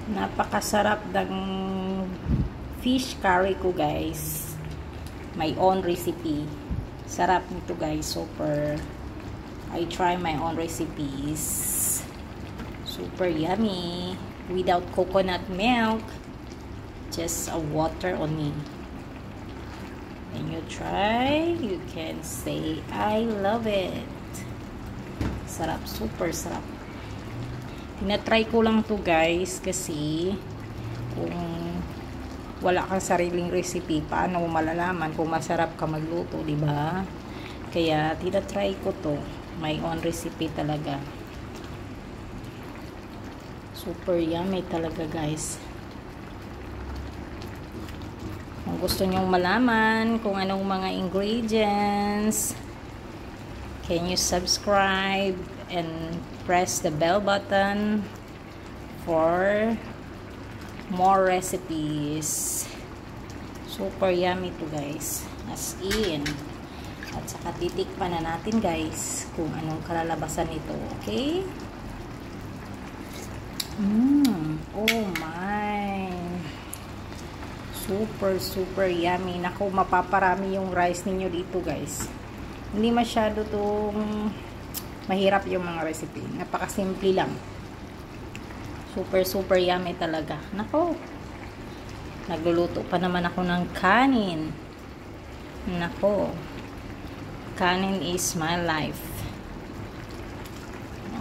Napakasarap ng fish curry ko, guys. My own recipe. Sarap nito, guys. Super. I try my own recipes. Super yummy. Without coconut milk. Just a water only. And you try, you can say, I love it. Sarap. Super sarap. Tinatry ko lang to, guys, kasi kung wala kang sariling recipe, paano mo malalaman kung masarap ka magluto, di ba? Kaya tinatry ko to, my own recipe talaga. Super yummy talaga, guys. Kung gusto nyong malaman kung anong mga ingredients, can you subscribe and press the bell button for more recipes. Super yummy to, guys. As in. At saka titikman na natin, guys, kung anong kalalabasan nito. Okay? Oh my. Super yummy. Naku, mapaparami yung rice ninyo dito, guys. Hindi masyado tong mahirap yung mga recipe. Napakasimple lang. Super yummy talaga. Nako. Nagluluto pa naman ako ng kanin. Nako. Kanin is my life.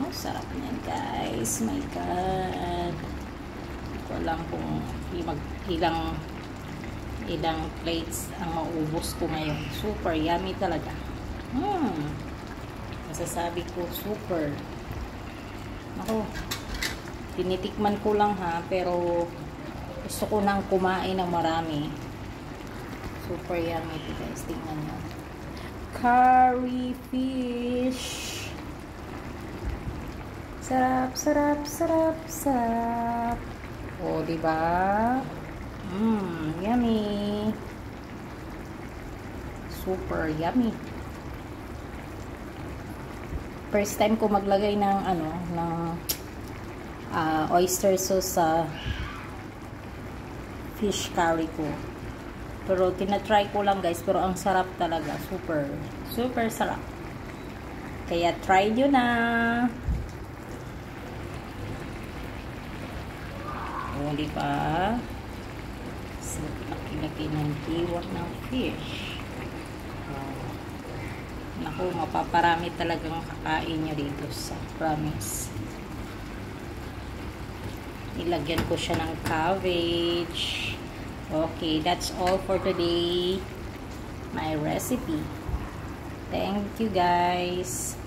Oh, sarap niyan, guys. My God. Ko alam kung ilang plates ang maubos ko ngayon. Super yummy talaga. Masasabi ko, super. Ako, tinitikman ko lang, ha, pero gusto ko nang kumain ng marami. Super yummy ito, guys. Tingnan nyo. Curry fish. Sarap. O, diba? Yummy. Super yummy. First time ko maglagay ng oyster sauce sa fish curry ko. Pero tinatry ko lang, guys, pero ang sarap talaga. Super sarap. Kaya try nyo na. O, diba? Laki-laki ng hiwa ng fish. Naku, mapaparami talagang kakain nyo dito sa promise. Ilagyan ko siya ng cabbage. Okay, that's all for today. My recipe. Thank you, guys.